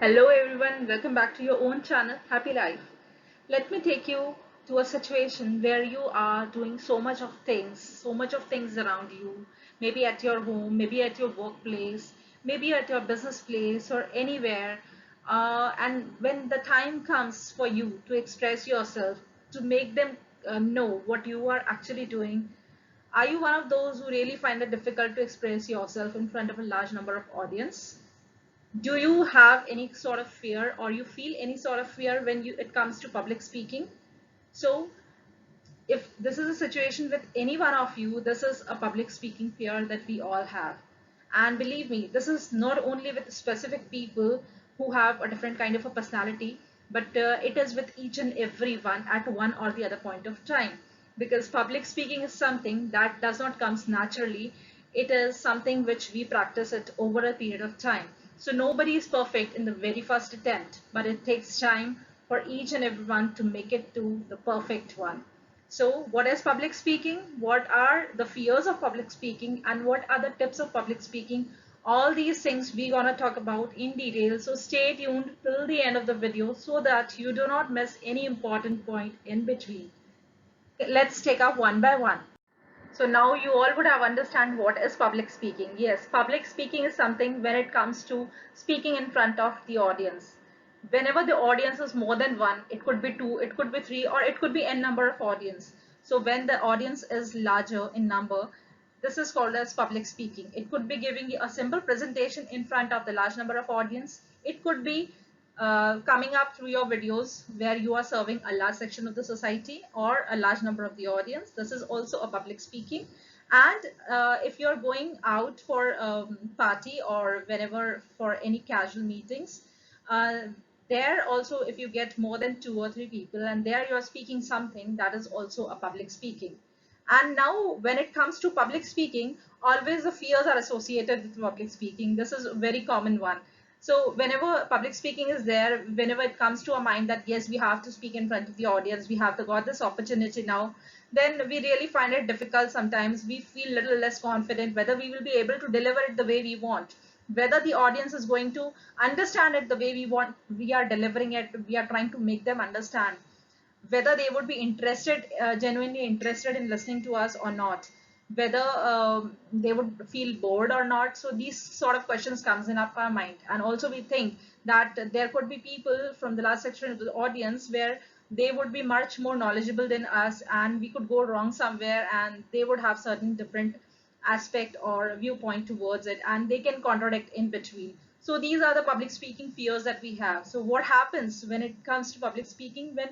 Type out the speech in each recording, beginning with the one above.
Hello everyone, welcome back to your own channel, Happy Life. Let me take you to a situation where you are doing so much of things around you, maybe at your home, maybe at your workplace, maybe at your business place or anywhere. And when the time comes for you to express yourself, to make them know what you are actually doing, are you one of those who really find it difficult to express yourself in front of a large number of audience? Do you have any sort of fear or you feel any sort of fear when it comes to public speaking? So if this is a situation with any one of you, this is a public speaking fear that we all have. And believe me, this is not only with specific people who have a different kind of a personality, but it is with each and every one at one or the other point of time. Because public speaking is something that does not come naturally. It is something which we practice it over a period of time. So nobody is perfect in the very first attempt, but it takes time for each and everyone to make it to the perfect one. So what is public speaking? What are the fears of public speaking and what are the tips of public speaking? All these things we're gonna talk about in detail. So stay tuned till the end of the video so that you do not miss any important point in between. Let's take up one by one. So now you all would have understand what is public speaking. Yes, public speaking is something when it comes to speaking in front of the audience. Whenever the audience is more than one, it could be two, it could be three, or it could be n number of audience. So when the audience is larger in number, this is called as public speaking. It could be giving you a simple presentation in front of the large number of audience. It could be coming up through your videos where you are serving a large section of the society or a large number of the audience. This is also a public speaking. And if you're going out for a party or whenever for any casual meetings, uh, there also if you get more than two or three people and there you're speaking something, that is also a public speaking. And now when it comes to public speaking, always the fears are associated with public speaking. This is a very common one. So whenever public speaking is there, whenever it comes to a mind that yes, we have to speak in front of the audience, we have to got this opportunity now, then we really find it difficult sometimes. We feel a little less confident whether we will be able to deliver it the way we want, whether the audience is going to understand it the way we want, we are delivering it, we are trying to make them understand, whether they would be interested, genuinely interested in listening to us or not, whether they would feel bored or not. So these sort of questions comes in up our mind. And also we think that there could be people from the last section of the audience where they would be much more knowledgeable than us and we could go wrong somewhere and they would have certain different aspect or viewpoint towards it and they can contradict in between. So these are the public speaking fears that we have. So what happens when it comes to public speaking? When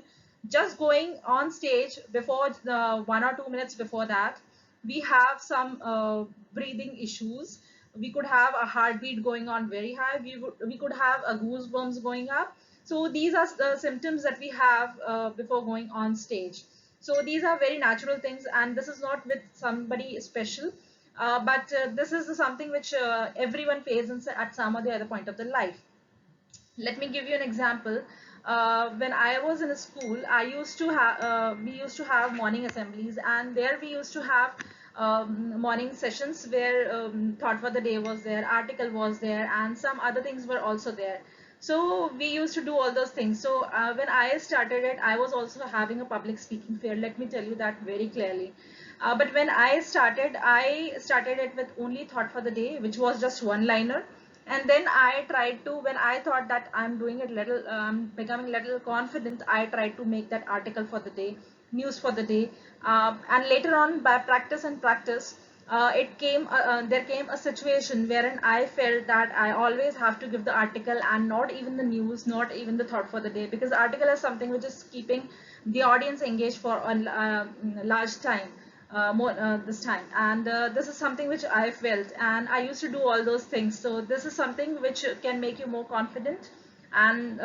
just going on stage before the 1 or 2 minutes before that, we have some breathing issues. We could have a heartbeat going on very high. We could have a goosebumps going up. So these are the symptoms that we have before going on stage. So these are very natural things, and this is not with somebody special, but this is something which everyone faces at some or the other point of their life. Let me give you an example. When I was in a school, we used to have morning assemblies, and there we used to have morning sessions where thought for the day was there, article was there, and some other things were also there. So we used to do all those things. So when I started it, I was also having a public speaking fear. Let me tell you that very clearly. But when I started it with only thought for the day, which was just one liner. And then I tried to, when I thought that I'm doing it little, becoming little confident, I tried to make that article for the day, news for the day. And later on, by practice and practice, there came a situation wherein I felt that I always have to give the article and not even the news, not even the thought for the day, because the article is something which is keeping the audience engaged for a large time, more this time. And this is something which I felt, and I used to do all those things. So this is something which can make you more confident. And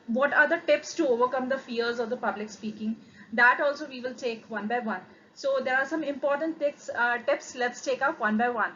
what are the tips to overcome the fears of the public speaking? That also we will take one by one. So there are some important tips. Let's take up one by one.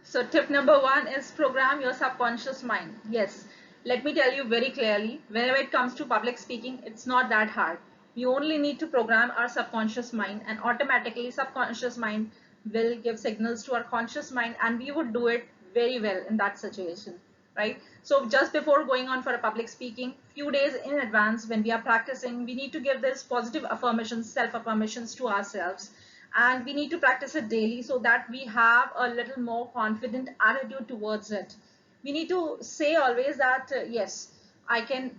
So tip number one is program your subconscious mind. Yes, let me tell you very clearly, whenever it comes to public speaking, it's not that hard. We only need to program our subconscious mind, and automatically subconscious mind will give signals to our conscious mind, and we would do it very well in that situation. right? So just before going on for a public speaking, few days in advance when we are practicing, we need to give this positive affirmations, self affirmations to ourselves, and we need to practice it daily so that we have a little more confident attitude towards it. We need to say always that yes, I can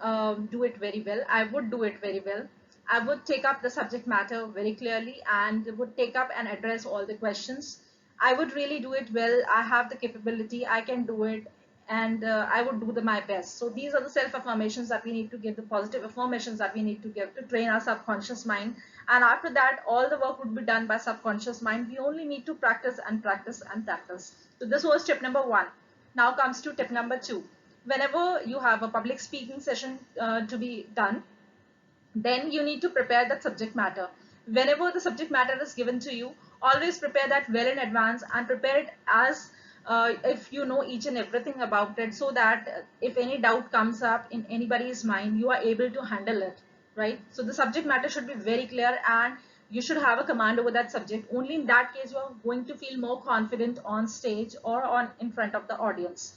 do it very well, I would do it very well, I would take up the subject matter very clearly and would take up and address all the questions. I would really do it well. I have the capability. I can do it, and I would do my best. So these are the self affirmations that we need to give, the positive affirmations that we need to give to train our subconscious mind. And after that, all the work would be done by subconscious mind. We only need to practice and practice and practice. So this was tip number one. Now comes to tip number two. Whenever you have a public speaking session to be done, then you need to prepare that subject matter. Whenever the subject matter is given to you, always prepare that well in advance and prepare it as if you know each and everything about it, so that if any doubt comes up in anybody's mind, you are able to handle it, right? So the subject matter should be very clear and you should have a command over that subject. Only in that case you are going to feel more confident on stage or on in front of the audience.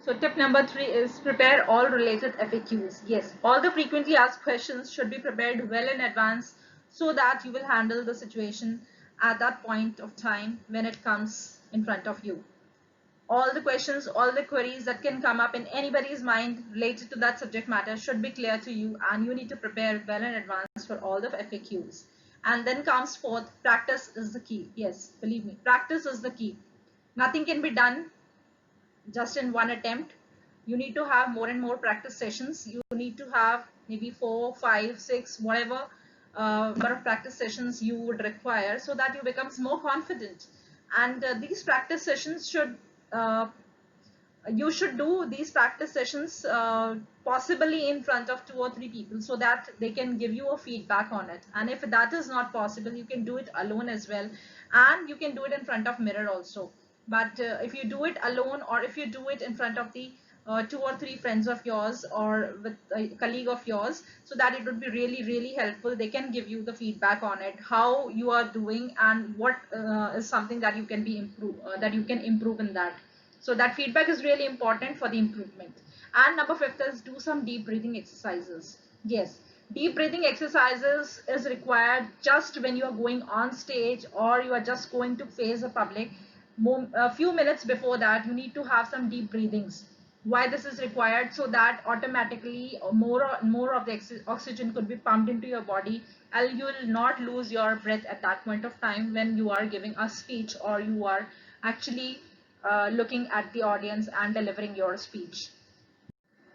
So tip number three is prepare all related FAQs. Yes, all the frequently asked questions should be prepared well in advance so that you will handle the situation at that point of time when it comes in front of you. All the questions, all the queries that can come up in anybody's mind related to that subject matter should be clear to you, and you need to prepare well in advance for all the FAQs. And then comes fourth, practice is the key. Yes, believe me, practice is the key. Nothing can be done just in one attempt. You need to have more and more practice sessions. You need to have maybe 4, 5, 6, whatever number of practice sessions you would require so that you become more confident. And these practice sessions should uh, you should do these practice sessions possibly in front of 2 or 3 people so that they can give you a feedback on it. And if that is not possible, you can do it alone as well, and you can do it in front of mirror also. But if you do it alone, or if you do it in front of the 2 or 3 friends of yours or with a colleague of yours, so that it would be really really helpful. They can give you the feedback on it, how you are doing and what is something that you can be improve that you can improve in that. So that feedback is really important for the improvement. And number fifth is do some deep breathing exercises. Yes, deep breathing exercises is required just when you are going on stage or you are just going to face the public. A few minutes before that, you need to have some deep breathings. Why this is required? So that automatically more of the oxygen could be pumped into your body, and you will not lose your breath at that point of time when you are giving a speech or you are actually looking at the audience and delivering your speech.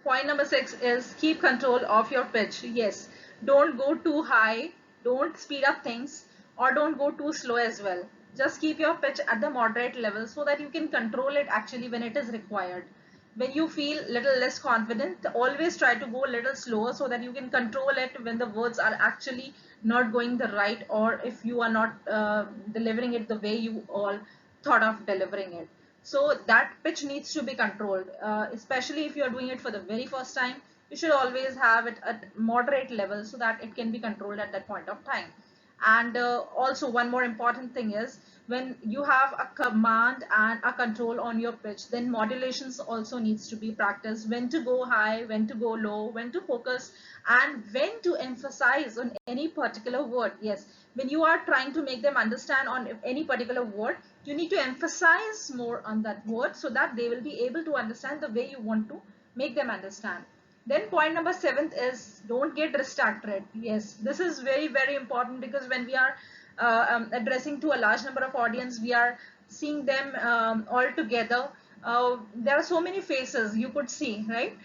Point number six is keep control of your pitch. Yes, don't go too high, don't speed up things, or don't go too slow as well. Just keep your pitch at the moderate level so that you can control it actually when it is required. When you feel little less confident, always try to go a little slower so that you can control it when the words are actually not going the right, or if you are not delivering it the way you all thought of delivering it. So that pitch needs to be controlled, especially if you are doing it for the very first time. You should always have it at moderate level so that it can be controlled at that point of time. And also one more important thing is, when you have a command and a control on your pitch, then modulations also needs to be practiced. When to go high, when to go low, when to focus, and when to emphasize on any particular word. Yes, when you are trying to make them understand on any particular word, you need to emphasize more on that word so that they will be able to understand the way you want to make them understand. Then point number seventh is don't get distracted. Yes, this is very very important, because when we are addressing to a large number of audience, we are seeing them all together. There are so many faces you could see, right?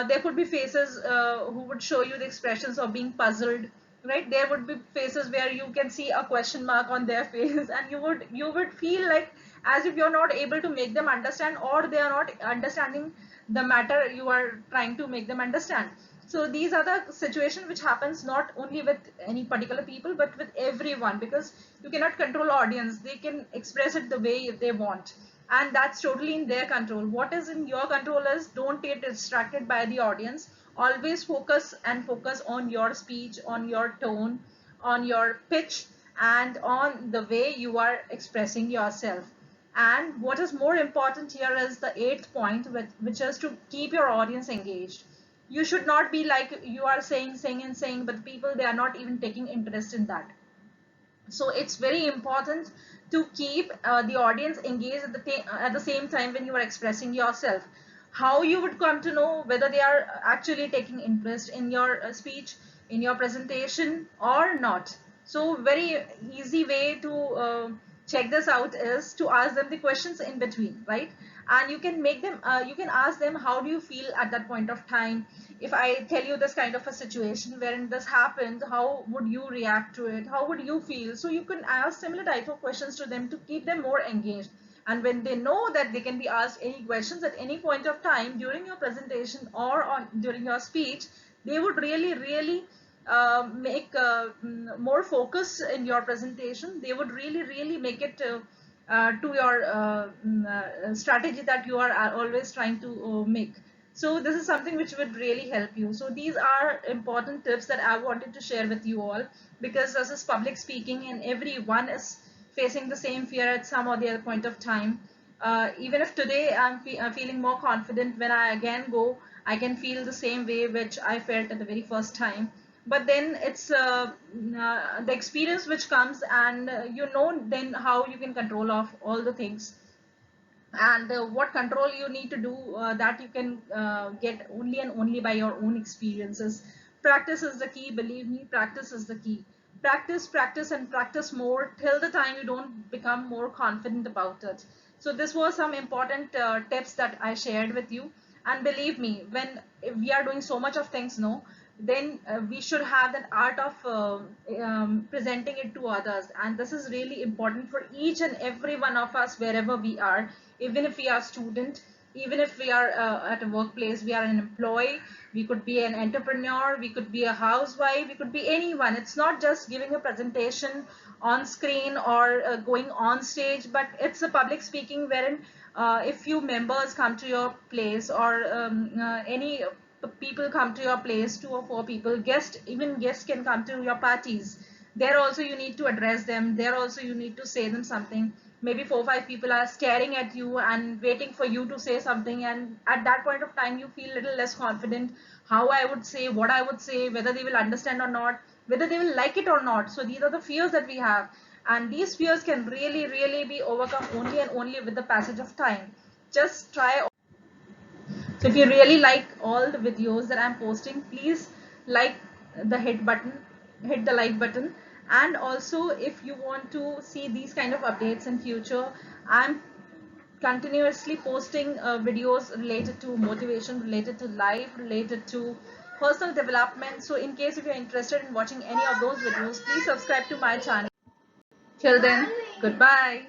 There could be faces who would show you the expressions of being puzzled, right? There would be faces where you can see a question mark on their face, and you would feel like as if you're not able to make them understand, or they are not understanding the matter you are trying to make them understand. So these are the situation which happens not only with any particular people but with everyone, because you cannot control audience. They can express it the way they want, and that's totally in their control. What is in your control is don't get distracted by the audience. Always focus and focus on your speech, on your tone, on your pitch, and on the way you are expressing yourself. And what is more important here is the eighth point, which is to keep your audience engaged. You should not be like you are saying and saying, but people, they are not even taking interest in that. So it's very important to keep the audience engaged at the same time when you are expressing yourself. How you would come to know whether they are actually taking interest in your speech, in your presentation or not? So very easy way to check this out is to ask them the questions in between, right? And you can make them, you can ask them, how do you feel at that point of time? If I tell you this kind of a situation wherein this happened, how would you react to it? How would you feel? So you can ask similar type of questions to them to keep them more engaged. And when they know that they can be asked any questions at any point of time during your presentation or during your speech, they would really make more focus in your presentation. They would really make it to your strategy that you are always trying to make. So this is something which would really help you. So these are important tips that I wanted to share with you all, because this is public speaking and everyone is facing the same fear at some or the other point of time. Even if today I'm feeling more confident, when I again go, I can feel the same way which I felt at the very first time. But then it's the experience which comes, and you know then how you can control of all the things, and what control you need to do, that you can get only and only by your own experiences. Practice is the key, believe me, practice is the key. Practice and practice more till the time you don't become more confident about it. So this was some important tips that I shared with you. And believe me, when we are doing so much of things, no, then we should have that art of presenting it to others. And this is really important for each and every one of us, wherever we are. Even if we are student, even if we are at a workplace, we are an employee, we could be an entrepreneur, we could be a housewife, we could be anyone. It's not just giving a presentation on screen or going on stage, but it's a public speaking wherein if few members come to your place, or any people come to your place, 2 or 4 people, even guests can come to your parties. There also you need to address them. There also you need to say them something. Maybe 4 or 5 people are staring at you and waiting for you to say something, and at that point of time you feel little less confident. How I would say, what I would say, whether they will understand or not, whether they will like it or not. So these are the fears that we have, and these fears can really be overcome only and only with the passage of time. Just try. So if you really like all the videos that I'm posting, please like the hit the like button. And also, if you want to see these kind of updates in future, I'm continuously posting videos related to motivation, related to life, related to personal development. So in case if you're interested in watching any of those videos, please subscribe to my channel. Till then, goodbye.